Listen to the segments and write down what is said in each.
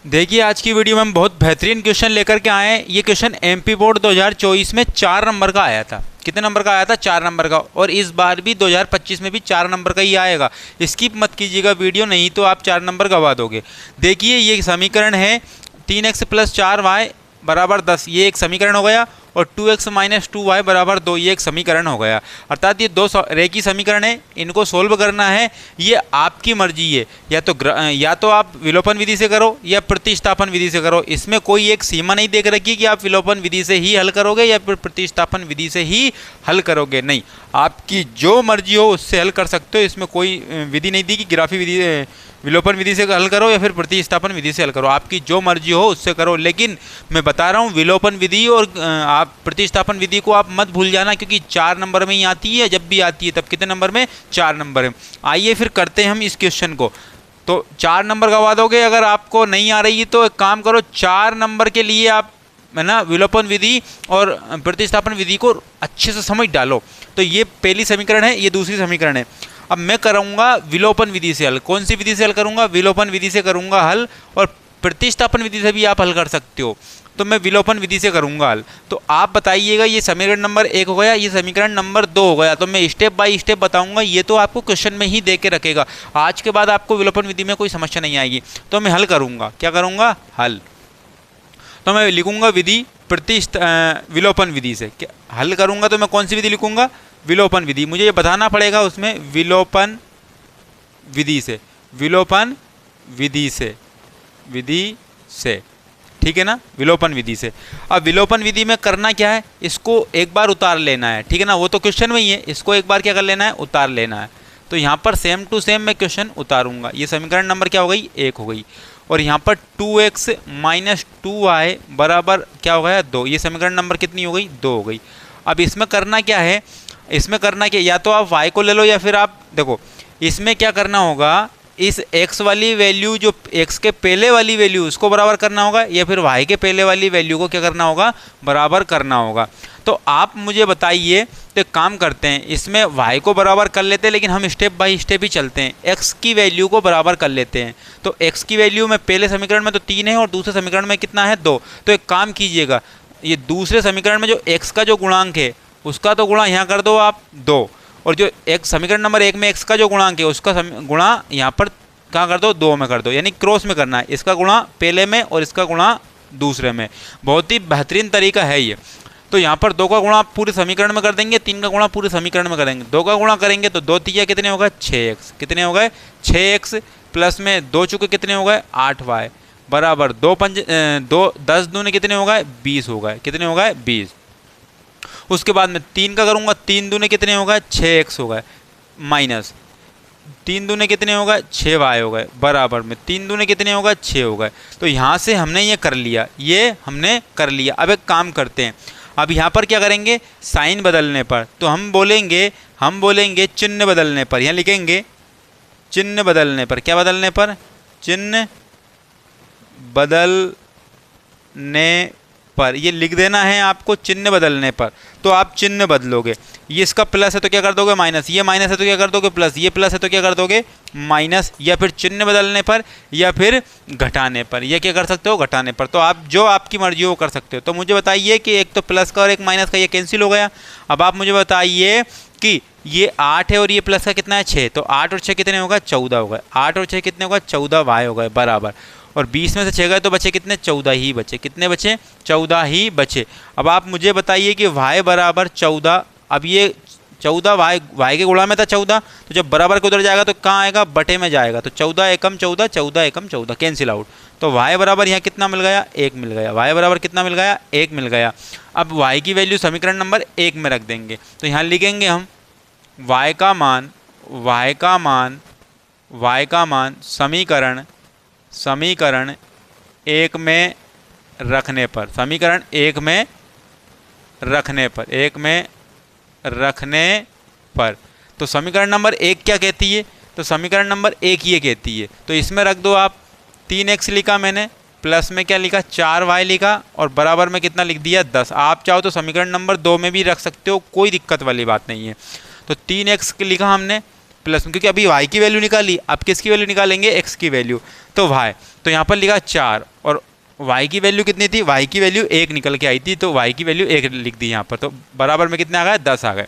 देखिए आज की वीडियो में हम बहुत बेहतरीन क्वेश्चन लेकर के आए हैं। ये क्वेश्चन एमपी बोर्ड 2024 में 4 नंबर का आया था। कितने नंबर का आया था? 4 नंबर का। और इस बार भी 2025 में भी 4 नंबर का ही आएगा। स्किप मत कीजिएगा वीडियो, नहीं तो आप 4 नंबर गवा दोगे। देखिए ये समीकरण है 3x + 4y = 10, ये एक समीकरण हो गया। और 2x - 2y = 2, ये एक समीकरण हो गया। अर्थात ये दो रेखीय समीकरण है, इनको सोल्व करना है। ये आपकी मर्जी है, या तो आप विलोपन विधि से करो या प्रतिस्थापन विधि से करो। इसमें कोई एक सीमा नहीं देख रखी कि आप विलोपन विधि से ही हल करोगे या फिर प्रतिस्थापन विधि से ही हल करोगे। नहीं, आपकी जो मर्जी हो उससे हल कर सकते हो। इसमें कोई विधि नहीं दी कि ग्राफी विधि विलोपन विधि से हल करो या फिर प्रतिस्थापन विधि से हल करो। आपकी जो मर्जी हो उससे करो। लेकिन मैं बता रहा हूँ विलोपन विधि और आप प्रतिस्थापन विधि को आप मत भूल जाना, क्योंकि 4 नंबर में ही आती है। जब भी आती है तब कितने नंबर में? 4 नंबर में। आइए फिर करते हैं हम इस क्वेश्चन को। तो 4 नंबर गवा दोगे। अगर आपको नहीं आ रही है तो एक काम करो, 4 नंबर के लिए आप है ना विलोपन विधि और प्रतिस्थापन विधि को अच्छे से समझ डालो। तो ये पहली समीकरण है, ये दूसरी समीकरण है। अब मैं करूँगा विलोपन विधि से हल। कौन सी विधि से हल करूँगा? विलोपन विधि से करूँगा हल, और प्रतिस्थापन विधि से भी आप हल कर सकते हो। तो मैं विलोपन विधि से करूँगा हल। तो आप बताइएगा, ये समीकरण नंबर 1 हो गया, ये समीकरण नंबर 2 हो गया। तो मैं स्टेप बाय स्टेप बताऊँगा, ये तो आपको क्वेश्चन में ही दे के रखेगा। आज के बाद आपको विलोपन विधि में कोई समस्या नहीं आएगी। तो मैं हल करूँगा। क्या करूँगा? हल। तो मैं लिखूँगा विधि विलोपन विधि से हल करूँगा। तो मैं कौन सी विधि लिखूँगा? विलोपन विधि। मुझे ये बताना पड़ेगा उसमें विलोपन विधि से, विलोपन विधि से, ठीक है ना, विलोपन विधि से। अब विलोपन विधि में करना क्या है? इसको एक बार उतार लेना है, ठीक है ना। वो तो क्वेश्चन में ही है, इसको एक बार क्या कर लेना है? उतार लेना है। तो यहाँ पर सेम टू सेम मैं क्वेश्चन उतारूंगा। ये समीकरण नंबर क्या हो गई? 1 हो गई। और यहाँ पर 2x - 2y = क्या हो गया? 2। ये समीकरण नंबर कितनी हो गई? 2 हो गई। अब इसमें करना क्या है? इसमें करना क्या, या तो आप y को ले लो या फिर आप देखो इसमें क्या करना होगा, इस x वाली वैल्यू जो x के पहले वाली वैल्यू उसको बराबर करना होगा, या फिर y के पहले वाली वैल्यू को क्या करना होगा? बराबर करना होगा। तो आप मुझे बताइए। तो एक काम करते हैं, इसमें y को बराबर कर लेते हैं, लेकिन हम स्टेप बाय स्टेप ही चलते हैं। x की वैल्यू को बराबर कर लेते हैं। तो x की वैल्यू में पहले समीकरण में तो 3 है और दूसरे समीकरण में कितना है? 2। तो एक काम कीजिएगा, ये दूसरे समीकरण में जो x का जो गुणांक है उसका तो गुणा यहाँ कर दो आप 2, और जो एक समीकरण नंबर 1 में x का जो गुणांक है उसका गुणा यहाँ पर कहाँ कर दो? 2 में कर दो। यानी क्रॉस में करना है, इसका गुणा पहले में और इसका गुणा दूसरे में। बहुत ही बेहतरीन तरीका है ये। तो यहाँ पर 2 का गुणा पूरे समीकरण में कर देंगे, 3 का गुणा पूरे समीकरण में करेंगे। 2 का गुणा करेंगे तो 2 3 कितने हो गए? 6x। कितने हो गए? 6x प्लस में 2 चुके कितने हो गए? 8y = 2 5 2 10 दूने कितने हो गए? 20 हो गए। कितने हो गए? 20। उसके बाद में 3 का करूँगा, 3 दूने कितने हो गए? 6x हो गए, माइनस 3 दूने कितने हो गए? 6y हो गए, बराबर में 3 दूने कितने हो गए? 6 हो गए। तो यहाँ से हमने ये कर लिया, ये हमने कर लिया। अब एक काम करते हैं, अब यहाँ पर क्या करेंगे? साइन बदलने पर तो हम बोलेंगे चिन्ह बदलने पर। यहाँ लिखेंगे चिन्ह बदलने पर। क्या बदलने पर? चिन्ह बदलने पर। ये लिख देना है आपको, चिन्ह बदलने पर। तो आप चिन्ह बदलोगे, ये इसका प्लस है तो क्या कर दोगे? माइनस। ये माइनस है तो क्या कर दोगे? प्लस। ये प्लस है तो क्या कर दोगे? माइनस। या फिर चिन्ह बदलने पर या फिर घटाने पर। ये क्या कर सकते हो? घटाने पर। तो आप जो आपकी मर्जी हो कर सकते हो। तो मुझे बताइए कि एक तो प्लस का और एक माइनस का ये कैंसिल हो गया। अब आप मुझे बताइए कि ये 8 है और ये प्लस का कितना है? 6। तो 8 और 6 कितने होगा? 14 हो गए। 8 और 6 कितने होगा? 14y हो गए, बराबर। और 20 में से 6 गए तो बचे कितने? 14 ही बचे। कितने बचे? 14 ही बचे। अब आप मुझे बताइए कि y = 14। अब ये 14 y के गुणा में था 14, तो जब बराबर के उधर जाएगा तो कहाँ आएगा? बटे में जाएगा। तो 14 एकम 14, 14 एकम 14, कैंसिल आउट। तो y बराबर यहाँ कितना मिल गया? 1 मिल गया। y बराबर कितना मिल गया? 1 मिल गया। अब y की वैल्यू समीकरण नंबर 1 में रख देंगे। तो यहाँ लिखेंगे हम y का मान समीकरण 1 में रखने पर, समीकरण 1 में रखने पर। तो समीकरण नंबर 1 क्या कहती है? तो समीकरण नंबर 1 ये कहती है। तो इसमें रख दो आप 3x लिखा मैंने, प्लस में क्या लिखा? 4y लिखा, और बराबर में कितना लिख दिया? 10। आप चाहो तो समीकरण नंबर 2 में भी रख सकते हो, कोई दिक्कत वाली बात नहीं है। तो 3x लिखा हमने, प्लस में, क्योंकि अभी y की वैल्यू निकाली, आप किसकी वैल्यू निकालेंगे, x की वैल्यू, तो y, तो यहाँ पर लिखा 4 और y की वैल्यू कितनी थी, y की वैल्यू 1 निकल के आई थी, तो y की वैल्यू 1 लिख दी यहाँ पर, तो बराबर में कितने आ गए, 10 आ गए।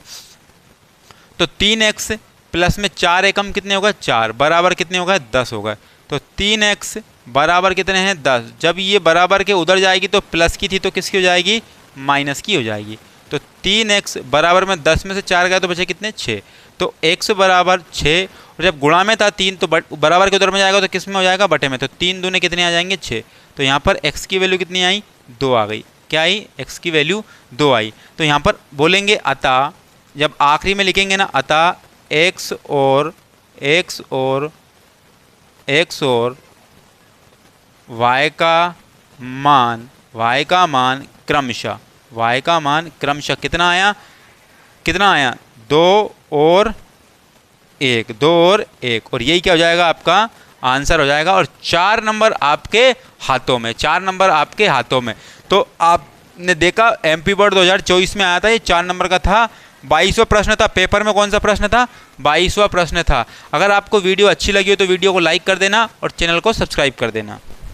तो 3x प्लस में 4 एकम कितने हो गए, 4, बराबर कितने हो गए, 10 हो गए। तो 3x बराबर कितने हैं, 10। जब ये बराबर के उधर जाएगी तो प्लस की थी तो किसकी हो जाएगी, माइनस की हो जाएगी। तो 3x बराबर में 10 में से 4 गए तो बचे कितने, 6। तो x बराबर 6, और जब गुणा में था 3 तो बराबर के उधर में जाएगा तो किस में हो जाएगा, बटे में। तो 3 दूने कितने आ जाएंगे, 6। तो यहाँ पर x की वैल्यू कितनी आई, 2 आ गई। क्या आई, x की वैल्यू 2 आई। तो यहाँ पर बोलेंगे अतः, जब आखिरी में लिखेंगे ना, अतः x और y का मान क्रमशः कितना आया, 2 और 1, 2 और 1, और यही क्या हो जाएगा, आपका आंसर हो जाएगा। और 4 नंबर आपके हाथों में, 4 नंबर आपके हाथों में। तो आपने देखा MP बोर्ड 2024 में आया था, ये 4 नंबर का था। 22वां प्रश्न था, पेपर में कौन सा प्रश्न था, 22वां प्रश्न था। अगर आपको वीडियो अच्छी लगी हो तो वीडियो को लाइक कर देना और चैनल को सब्सक्राइब कर देना।